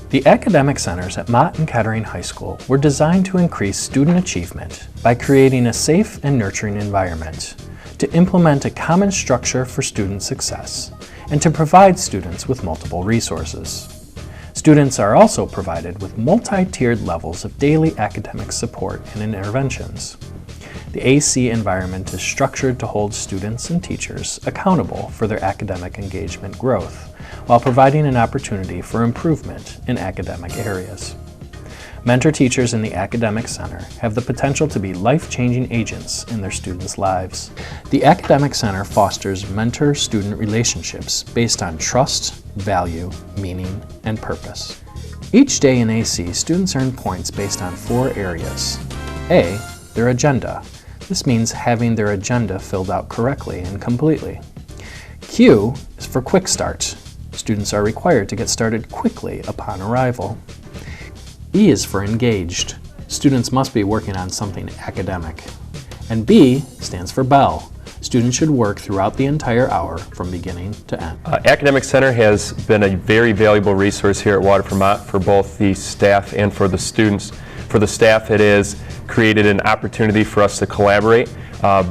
The academic centers at Mott and Kettering High School were designed to increase student achievement by creating a safe and nurturing environment, to implement a common structure for student success, and to provide students with multiple resources. Students are also provided with multi-tiered levels of daily academic support and interventions. The AC environment is structured to hold students and teachers accountable for their academic engagement growth, while providing an opportunity for improvement in academic areas. Mentor teachers in the Academic Center have the potential to be life-changing agents in their students' lives. The Academic Center fosters mentor-student relationships based on trust, value, meaning, and purpose. Each day in AC, students earn points based on 4 areas. A, their agenda. This means having their agenda filled out correctly and completely. Q is for quick start. Students are required to get started quickly upon arrival. E is for engaged. Students must be working on something academic. And B stands for bell. Students should work throughout the entire hour from beginning to end. Academic Center has been a very valuable resource here at Waterford Mott for both the staff and for the students. For the staff, it has created an opportunity for us to collaborate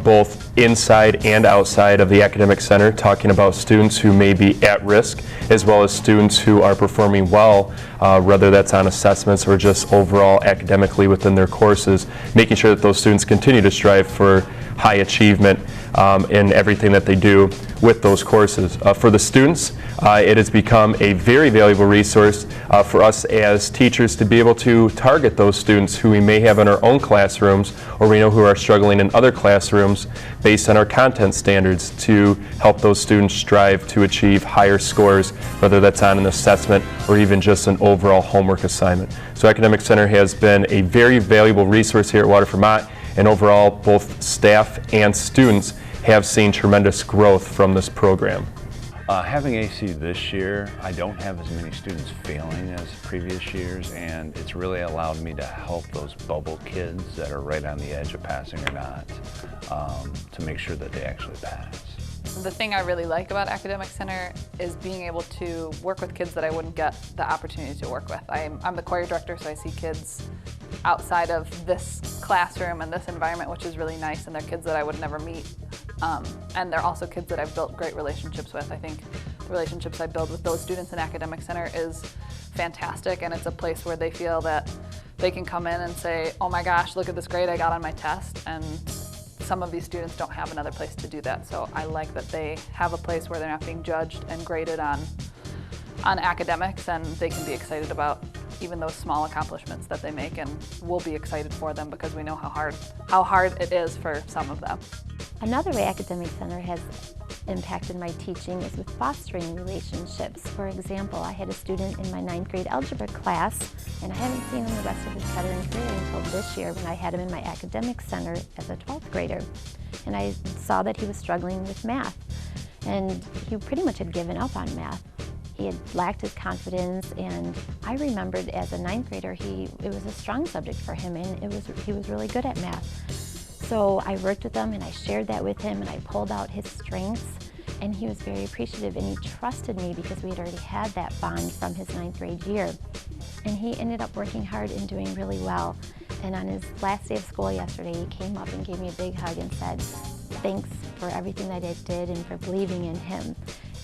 both inside and outside of the Academic Center, talking about students who may be at risk, as well as students who are performing well, whether that's on assessments or just overall academically within their courses, making sure that those students continue to strive for high achievement in everything that they do with those courses. For the students, it has become a very valuable resource for us as teachers to be able to target those students who we may have in our own classrooms, or we know who are struggling in other classrooms, based on our content standards, to help those students strive to achieve higher scores, whether that's on an assessment or even just an overall homework assignment. So Academic Center has been a very valuable resource here at Waterford Mott, and overall both staff and students have seen tremendous growth from this program. Having AC this year, I don't have as many students failing as previous years, and it's really allowed me to help those bubble kids that are right on the edge of passing or not, to make sure that they actually pass. The thing I really like about Academic Center is being able to work with kids that I wouldn't get the opportunity to work with. I'm the choir director, so I see kids outside of this classroom and this environment, which is really nice, and they're kids that I would never meet. And they're also kids that I've built great relationships with. I think the relationships I build with those students in Academic Center is fantastic, and it's a place where they feel that they can come in and say, oh my gosh, look at this grade I got on my test, and some of these students don't have another place to do that. So I like that they have a place where they're not being judged and graded on academics, and they can be excited about even those small accomplishments that they make, and we'll be excited for them because we know how hard it is for some of them. Another way Academic Center has impacted my teaching is with fostering relationships. For example, I had a student in my 9th grade algebra class, and I haven't seen him the rest of his Kettering career until this year when I had him in my Academic Center as a 12th grader. And I saw that he was struggling with math, and he pretty much had given up on math. He had lacked his confidence, and I remembered as a 9th grader, it was a strong subject for him, and he was really good at math. So I worked with him, and I shared that with him, and I pulled out his strengths, and he was very appreciative, and he trusted me because we had already had that bond from his 9th grade year. And he ended up working hard and doing really well. And on his last day of school yesterday, he came up and gave me a big hug and said, thanks for everything that I did and for believing in him.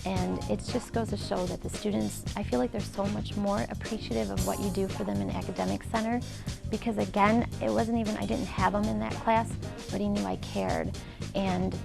And it just goes to show that the students, I feel like they're so much more appreciative of what you do for them in Academic Center, because again, it wasn't even, I didn't have him in that class, but he knew I cared. And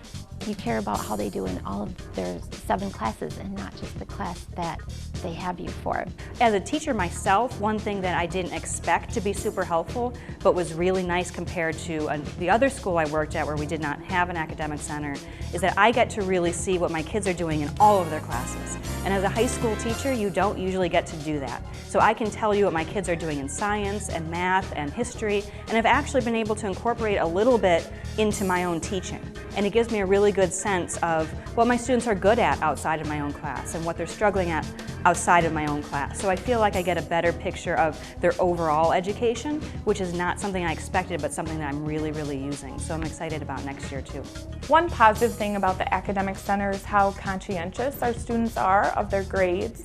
you care about how they do in all of their 7 classes and not just the class that they have you for. As a teacher myself, one thing that I didn't expect to be super helpful, but was really nice compared to the other school I worked at where we did not have an Academic Center, is that I get to really see what my kids are doing in all of their classes. And as a high school teacher, you don't usually get to do that. So I can tell you what my kids are doing in science and math and history, and I've actually been able to incorporate a little bit into my own teaching. And it gives me a really good sense of what my students are good at outside of my own class and what they're struggling at outside of my own class. So I feel like I get a better picture of their overall education, which is not something I expected, but something that I'm really, really using. So I'm excited about next year too. One positive thing about the Academic Center is how conscientious our students are of their grades.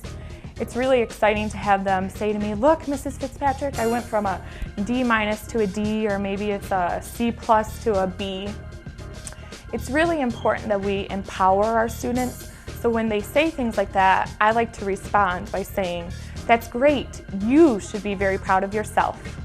It's really exciting to have them say to me, look, Mrs. Fitzpatrick, I went from a D- to a D, or maybe it's a C+ to a B. It's really important that we empower our students, so when they say things like that, I like to respond by saying, that's great, you should be very proud of yourself.